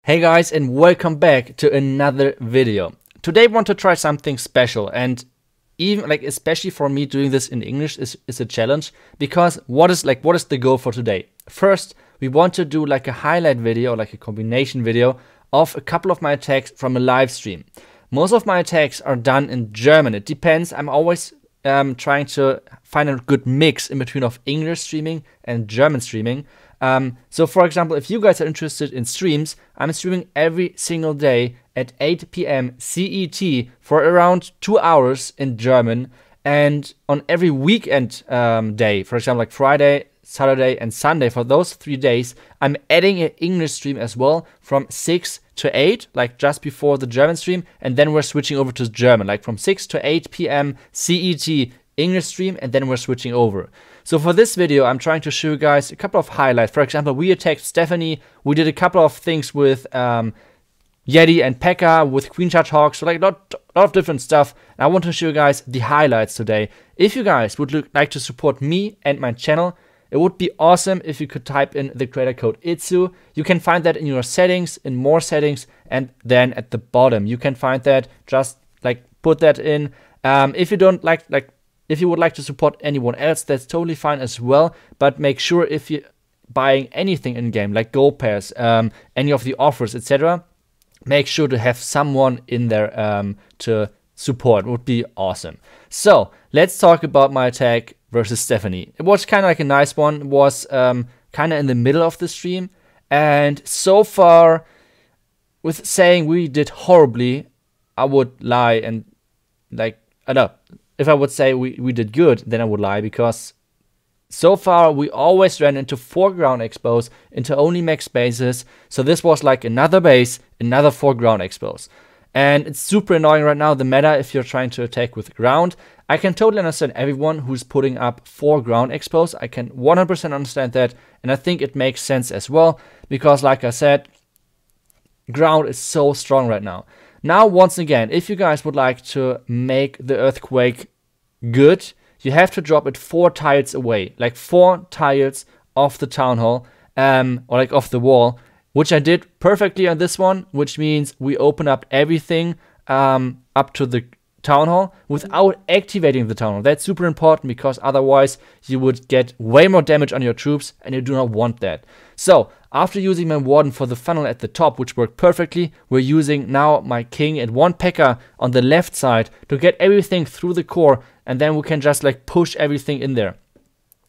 Hey guys, and welcome back to another video. Today I want to try something special, and even especially for me, doing this in English is a challenge, because what is the goal for today? First, we want to do like a highlight video, like a combination video of a couple of my attacks from a live stream. Most of my attacks are done in German. It depends. I'm always trying to find a good mix in between of English streaming and German streaming. So for example, if you guys are interested in streams, I'm streaming every single day at 8 p.m. CET for around 2 hours in German, and on every weekend day, for example like Friday, Saturday and Sunday, for those 3 days, I'm adding an English stream as well from 6 to 8, like just before the German stream, and then we're switching over to German, like from 6 to 8 p.m. CET English stream, and then we're switching over. So for this video, I'm trying to show you guys a couple of highlights. For example, we attacked Stephanie. We did a couple of things with Yeti and Pekka, with Queen Charge Hawks, so like a lot of different stuff. And I want to show you guys the highlights today. If you guys would like to support me and my channel, it would be awesome if you could type in the creator code ITSU. You can find that in your settings, in more settings, and then at the bottom you can find that. Just like put that in. If you don't if you would like to support anyone else, that's totally fine as well. But make sure if you're buying anything in game, like gold pairs, any of the offers, etc., make sure to have someone in there to support. It would be awesome. So let's talk about my attack versus Stephanie. It was kind of like a nice one. It was kind of in the middle of the stream, and so far, with saying we did horribly, I would lie, and I don't know. If I would say we did good, then I would lie, because so far we always ran into 4 ground XBows, into only max bases. So this was like another base, another 4 ground XBows. And it's super annoying right now, the meta, if you're trying to attack with ground. I can totally understand everyone who's putting up 4 ground XBows. I can 100% understand that. And I think it makes sense as well, because like I said, ground is so strong right now. Now, once again, if you guys would like to make the earthquake good, you have to drop it 4 tiles away, like 4 tiles off the town hall, or like off the wall, which I did perfectly on this one, which means we open up everything up to the town hall without activating the town hall. That's super important, because otherwise you would get way more damage on your troops, and you do not want that. So after using my warden for the funnel at the top, which worked perfectly, we're using now my king and 1 Pekka on the left side to get everything through the core, and then we can just like push everything in there.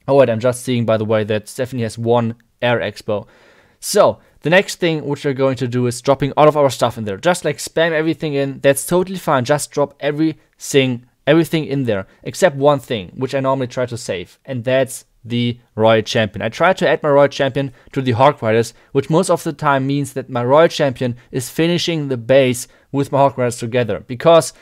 Oh wait, I'm just seeing, by the way, that Stephanie has 1 air expo. So the next thing which we're going to do is dropping all of our stuff in there. Just like spam everything in. That's totally fine. Just drop everything in there, except one thing, which I normally try to save, and that's the Royal Champion. I try to add my Royal Champion to the Hawk Riders, which most of the time means that my Royal Champion is finishing the base with my Hawk Riders together, because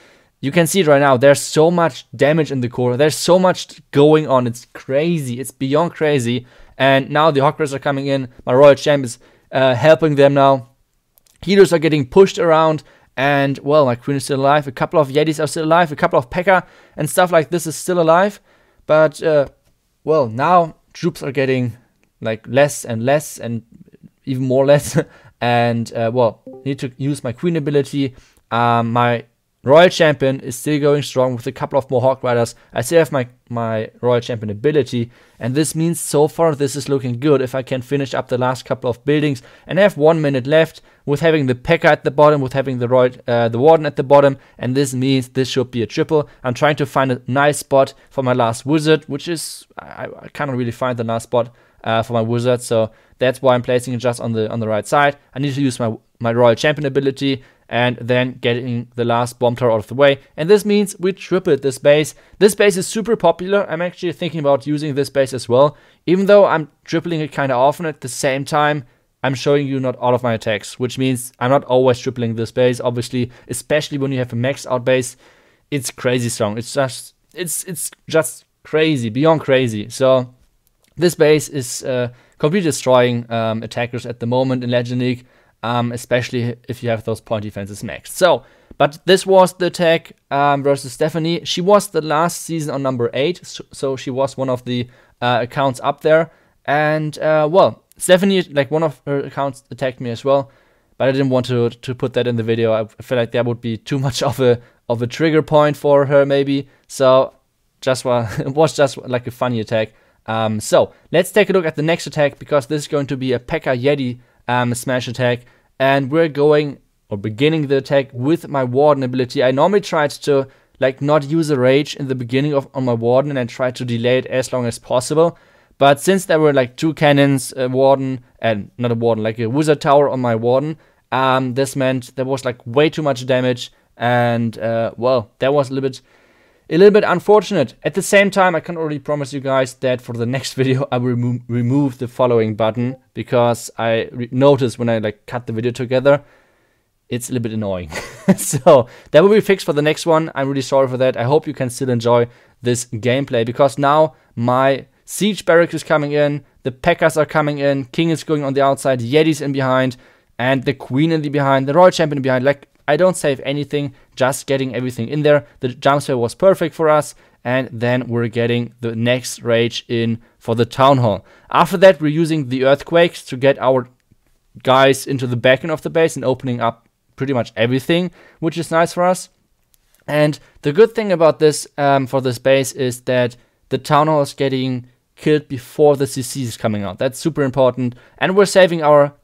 you can see it right now, there's so much damage in the core, there's so much going on, it's crazy, it's beyond crazy. And now the Hawk Riders are coming in, my Royal Champion is helping them now, healers are getting pushed around, and well, my Queen is still alive, a couple of Yetis are still alive, a couple of Pekka and stuff like this is still alive, but well, now troops are getting like less and less, and even more less. And well, need to use my Queen ability. My Royal Champion is still going strong with a couple of more Hawk Riders. I still have my Royal Champion ability, and this means so far this is looking good if I can finish up the last couple of buildings. And I have 1 minute left with having the Pekka at the bottom, with having the Warden at the bottom, and this means this should be a triple. I'm trying to find a nice spot for my last wizard, which is, I cannot really find the last spot for my wizard, so that's why I'm placing it just on the right side. I need to use my Royal Champion ability, and then getting the last bomb tower out of the way. And this means we tripled this base. This base is super popular. I'm actually thinking about using this base as well. Even though I'm tripling it kind of often, at the same time, I'm showing you not all of my attacks, which means I'm not always tripling this base, obviously, especially when you have a maxed out base. It's crazy strong. It's just crazy, beyond crazy. So this base is completely destroying attackers at the moment in Legend League. Especially if you have those point defenses maxed. So, but this was the attack versus Stephanie. She was the last season on number 8, so she was one of the accounts up there. And well, Stephanie, like one of her accounts, attacked me as well. but I didn't want to put that in the video. I feel like that would be too much of a trigger point for her maybe. So it was just like a funny attack. So let's take a look at the next attack, because this is going to be a P.E.K.K.A. Yeti smash attack, and we're beginning the attack with my Warden ability. I normally tried to like not use a rage in the beginning on my Warden, and I tried to delay it as long as possible. But since there were like 2 cannons, a Warden, and not a Warden, like a Wizard Tower on my Warden, this meant there was like way too much damage, and well, that was a little bit unfortunate. At the same time, I can already promise you guys that for the next video I will remove the following button, because I noticed when I like cut the video together, it's a little bit annoying. So that will be fixed for the next one. I'm really sorry for that. I hope you can still enjoy this gameplay, because now my Siege Barracks is coming in, the P.E.K.K.A.s are coming in, King is going on the outside, Yeti's in behind, and the Queen in the behind, the Royal Champion in behind. Like, I don't save anything, just getting everything in there. The jump spell was perfect for us, and then we're getting the next rage in for the Town Hall. After that, we're using the Earthquakes to get our guys into the back end of the base and opening up pretty much everything, which is nice for us. And the good thing about this for this base is that the Town Hall is getting killed before the CC is coming out. That's super important. And we're saving our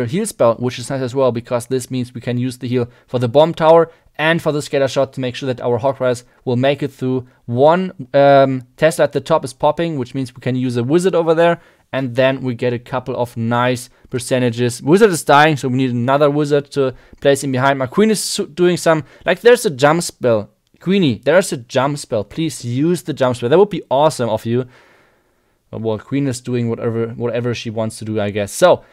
heal spell, which is nice as well, because this means we can use the heal for the bomb tower and for the scatter shot to make sure that our Hawk Riders will make it through. One Tesla at the top is popping, which means we can use a Wizard over there, and then we get a couple of nice percentages. Wizard is dying, so we need another Wizard to place him behind. My Queen is doing some, like, there's a jump spell. Queenie, there's a jump spell. Please use the jump spell. That would be awesome of you. Well, Queen is doing whatever she wants to do, I guess. So,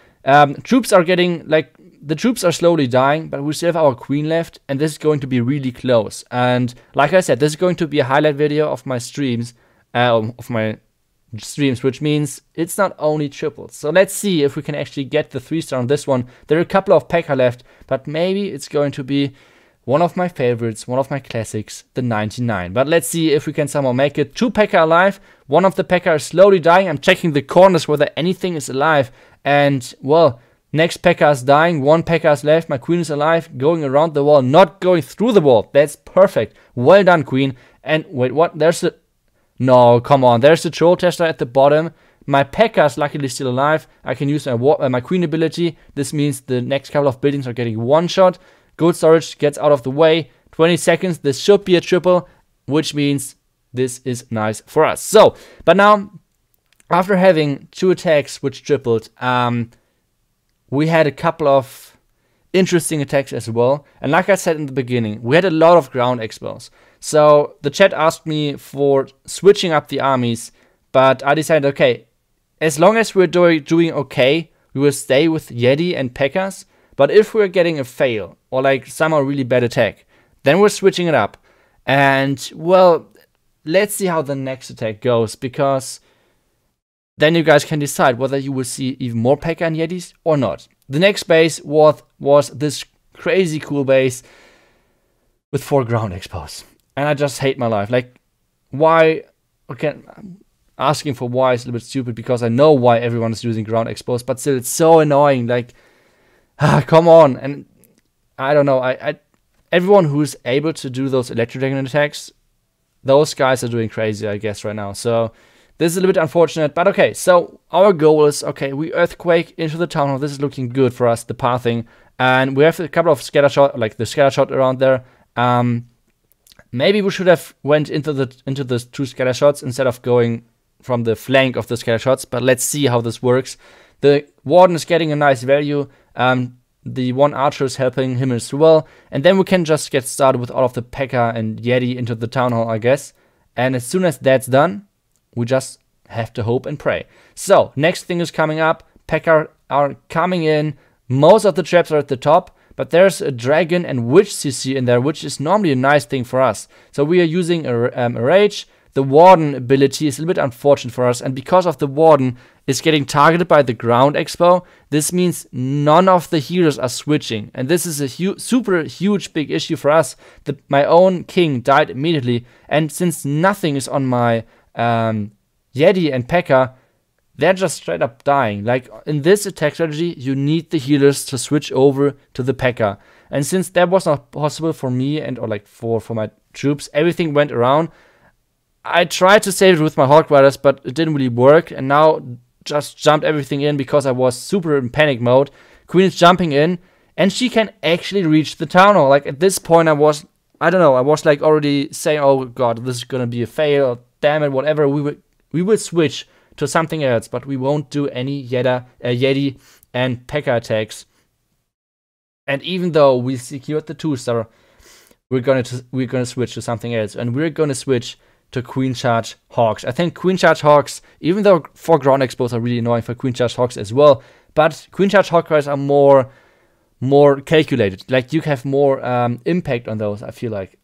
troops are getting, like, the troops are slowly dying, but we still have our Queen left, and this is going to be really close. And like I said, this is going to be a highlight video of my streams, which means it's not only triples. So let's see if we can actually get the 3-star on this one. There are a couple of P.E.K.K.A. left, but maybe it's going to be one of my favorites, one of my classics, the 99. But let's see if we can somehow make it. 2 P.E.K.K.A. alive. One of the P.E.K.K.A. is slowly dying. I'm checking the corners whether anything is alive. And, well, next P.E.K.K.A. is dying. 1 P.E.K.K.A. is left. My Queen is alive, going around the wall, not going through the wall. That's perfect. Well done, Queen. And, wait, what? There's the... No, come on. There's the Troll Tester at the bottom. My P.E.K.K.A. is luckily still alive. I can use my Queen ability. This means the next couple of buildings are getting one shot. Gold storage gets out of the way. 20 seconds. This should be a triple, which means this is nice for us. So, but now, after having 2 attacks which tripled, we had a couple of interesting attacks as well. And like I said in the beginning, we had a lot of ground XBows. So the chat asked me for switching up the armies, but I decided, okay, as long as we're doing okay, we will stay with Yeti and P.E.K.K.A.s. But if we're getting a fail, or like somehow really bad attack, then we're switching it up. And, well, let's see how the next attack goes, because then you guys can decide whether you will see even more P.E.K.K.A. and Yetis or not. The next base was this crazy cool base with 4 ground XBows. And I just hate my life. Like, why? Okay, asking for why is a little bit stupid, because I know why everyone is using ground XBows, but still, it's so annoying. Like, come on. And I don't know, everyone who's able to do those Electro Dragon attacks, those guys are doing crazy, I guess, right now. So this is a little bit unfortunate, but okay. So our goal is, okay, we Earthquake into the Town Hall. This is looking good for us, the pathing. And we have a couple of scatter shot, like the scatter shot around there. Maybe we should have went into the 2 scatter shots instead of going from the flank of the scatter shots, but let's see how this works. The Warden is getting a nice value. The 1 archer is helping him as well. And then we can just get started with all of the P.E.K.K.A. and Yeti into the Town Hall, I guess. And as soon as that's done, we just have to hope and pray. So, next thing is coming up. P.E.K.K.A. are coming in. Most of the traps are at the top, but there's a Dragon and Witch CC in there, which is normally a nice thing for us. So we are using a Rage. The Warden ability is a little bit unfortunate for us, and because of the Warden is getting targeted by the ground XBow, this means none of the healers are switching, and this is a super huge big issue for us. My own King died immediately, and since nothing is on my Yeti and P.E.K.K.A., they're just straight up dying. Like in this attack strategy, you need the healers to switch over to the P.E.K.K.A. And since that was not possible for me and or like for my troops, everything went around. I tried to save it with my Hawk Riders, but it didn't really work. And now just jumped everything in because I was super in panic mode. Queen is jumping in, and she can actually reach the town hall. Like at this point, I was like already saying, "Oh God, this is gonna be a fail. Damn it, whatever. We will switch to something else, but we won't do any Yeti and P.E.K.K.A. attacks." And even though we secured the 2-star, we're gonna switch to something else, and we're gonna switch to Queen Charge Hawks. I think Queen Charge Hawks, even though 4 ground expos are really annoying for Queen Charge Hawks as well, but Queen Charge Hawk Riders are more calculated. Like you have more impact on those. I feel like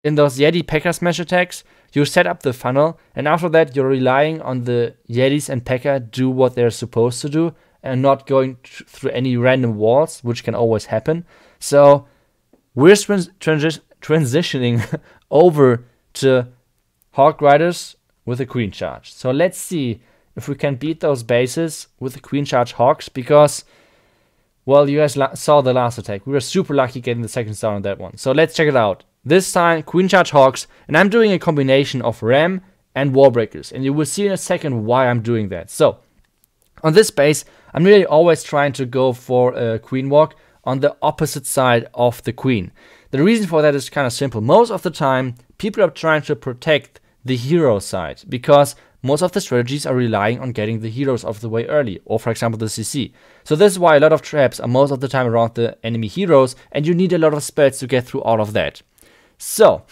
in those Yeti P.E.K.K.A. smash attacks, you set up the funnel, and after that you're relying on the Yetis and P.E.K.K.A. do what they're supposed to do, and not going through any random walls, which can always happen. So we're transitioning over to Hawk Riders with a Queen Charge. So let's see if we can beat those bases with the Queen Charge Hawks, because, well, you guys saw the last attack. We were super lucky getting the 2nd star on that one. So let's check it out. This time, Queen Charge Hawks, and I'm doing a combination of Ram and Wall Breakers, and you will see in a second why I'm doing that. So, on this base, I'm really always trying to go for a Queen Walk on the opposite side of the Queen. The reason for that is kind of simple. Most of the time, people are trying to protect the hero side, because most of the strategies are relying on getting the heroes off the way early, or for example the CC. So this is why a lot of traps are most of the time around the enemy heroes, and you need a lot of spells to get through all of that. So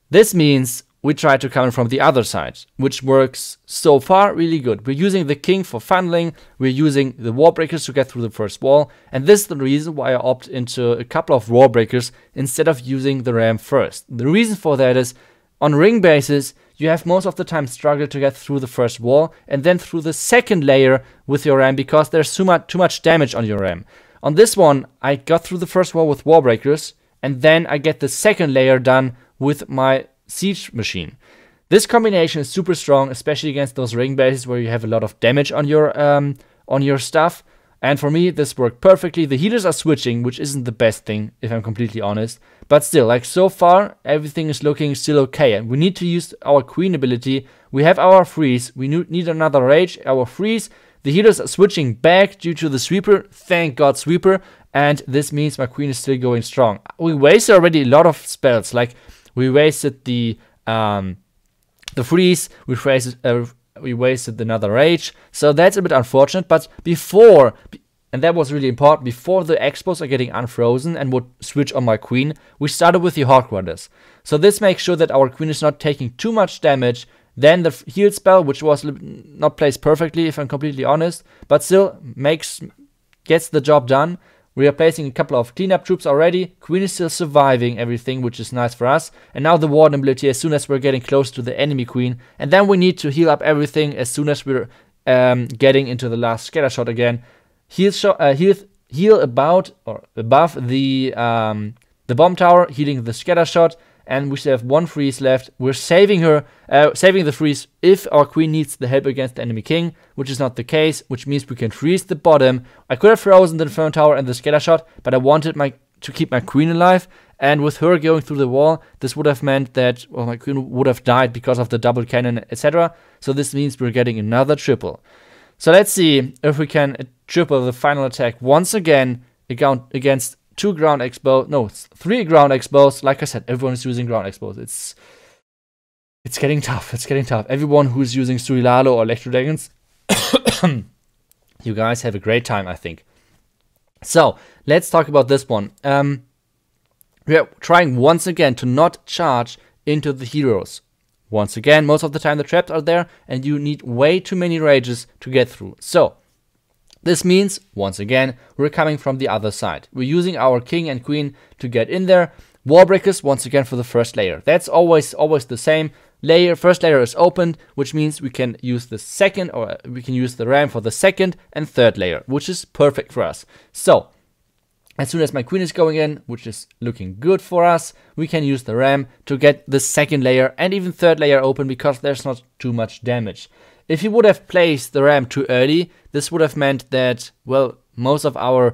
this means we try to come in from the other side, which works so far really good. We're using the king for funneling, we're using the wall breakers to get through the first wall, and this is the reason why I opt into a couple of wall breakers instead of using the ram first. The reason for that is, on ring bases, you have most of the time struggled to get through the first wall and then through the second layer with your ram, because there's too much damage on your ram. On this one, I got through the first wall with wall breakers, and then I get the second layer done with my siege machine. This combination is super strong, especially against those ring bases where you have a lot of damage on your stuff. And for me, this worked perfectly. The healers are switching, which isn't the best thing, if I'm completely honest. But still, like so far, everything is looking still okay. And we need to use our queen ability. We have our freeze. We need another rage, our freeze. The healers are switching back due to the sweeper. Thank God, sweeper. And this means my queen is still going strong. We wasted already a lot of spells. Like, we wasted the freeze. We wasted another rage, so that's a bit unfortunate. But before, and that was really important, before the XBows are getting unfrozen and would switch on my queen, we started with the Hawk Riders. So this makes sure that our queen is not taking too much damage. Then the heal spell, which was not placed perfectly, if I'm completely honest, but still gets the job done. We are placing a couple of cleanup troops already. Queen is still surviving everything, which is nice for us. And now the Warden ability as soon as we're getting close to the enemy queen. And then we need to heal up everything as soon as we're getting into the last scatter shot again. Heal about or above the bomb tower, healing the scatter shot. And we still have one freeze left. We're saving the freeze if our queen needs the help against the enemy king, which is not the case, which means we can freeze the bottom. I could have frozen the Inferno Tower and the scatter shot, but I wanted to keep my queen alive. And with her going through the wall, this would have meant that, well, my queen would have died because of the double cannon, etc. So this means we're getting another triple. So let's see if we can triple the final attack once again against 3 ground XBows. Like I said, everyone is using ground XBows. It's getting tough. It's getting tough. Everyone who's using Surilalo or Electro Dragons, you guys have a great time, I think. So let's talk about this one. We are trying once again to not charge into the heroes. Once again, most of the time the traps are there, and you need way too many rages to get through. So this means, once again, we're coming from the other side. We're using our king and queen to get in there. Wall breakers, once again, for the first layer. That's always the same. First layer is opened, which means we can use the second, or we can use the ram for the second and third layer, which is perfect for us. So, as soon as my queen is going in, which is looking good for us, we can use the ram to get the second layer and even third layer open, because there's not too much damage. If you would have placed the ram too early, this would have meant that, well, most of the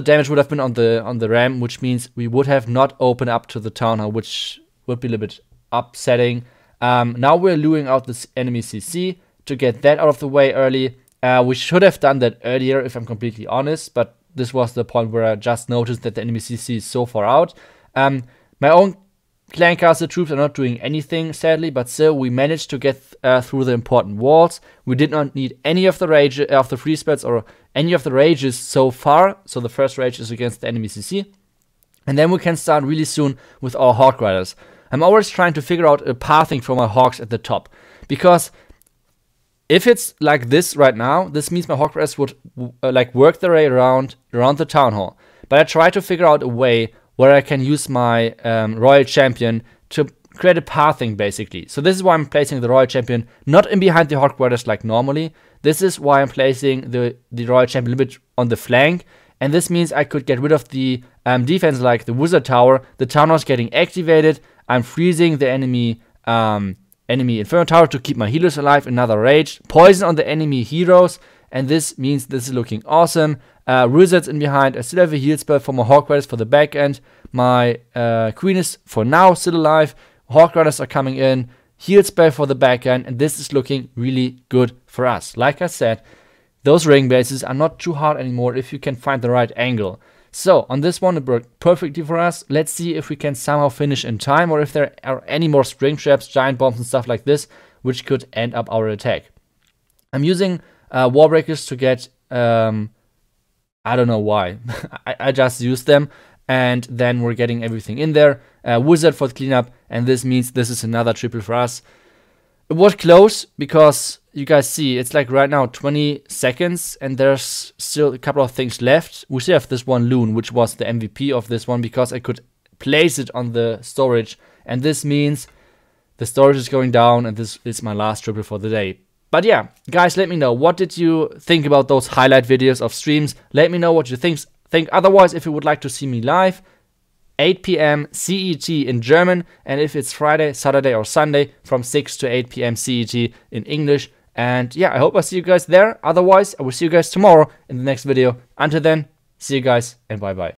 damage would have been on the ram, which means we would have not opened up to the town hall, which would be a little bit upsetting. Now we're luring out this enemy CC to get that out of the way early. We should have done that earlier, if I'm completely honest, but this was the point where I just noticed that the enemy CC is so far out. My own clan castle troops are not doing anything, sadly, but still we managed to get through the important walls. We did not need any of the free spells or any of the rages so far. So the first rage is against the enemy CC. And then we can start really soon with our Hawk Riders. I'm always trying to figure out a pathing for my Hawks at the top, because if it's like this right now, this means my Hawk Riders would work their way around the town hall. But I try to figure out a way where I can use my Royal Champion to create a pathing, basically. So this is why I'm placing the Royal Champion not in behind the Hawk Riders like normally. This is why I'm placing the Royal Champion a little bit on the flank. And this means I could get rid of the defense like the Wizard Tower. The town hall is getting activated. I'm freezing the enemy Inferno Tower to keep my healers alive. Another rage. Poison on the enemy heroes. And this means this is looking awesome. Wizards in behind. I still have a heal spell for my Hawk Riders for the back end. My Queen is for now still alive. Hawk Riders are coming in. Heal spell for the back end. And this is looking really good for us. Like I said, those ring bases are not too hard anymore if you can find the right angle. So on this one, it worked perfectly for us. Let's see if we can somehow finish in time, or if there are any more string traps, giant bombs and stuff like this, which could end up our attack. I'm using wall breakers to get, I don't know why. I just used them, and then we're getting everything in there. Wizard for the cleanup, and this means this is another triple for us. It was close because you guys see it's like right now 20 seconds and there's still a couple of things left. We still have this one loon, which was the MVP of this one, because I could place it on the storage, and this means the storage is going down, and this is my last triple for the day. But yeah, guys, let me know, what did you think about those highlight videos of streams? Let me know what you think. Otherwise, if you would like to see me live, 8 p.m. CET in German, and if it's Friday, Saturday or Sunday, from 6 to 8 p.m. CET in English. And yeah, I hope I see you guys there. Otherwise, I will see you guys tomorrow in the next video. Until then, see you guys and bye bye.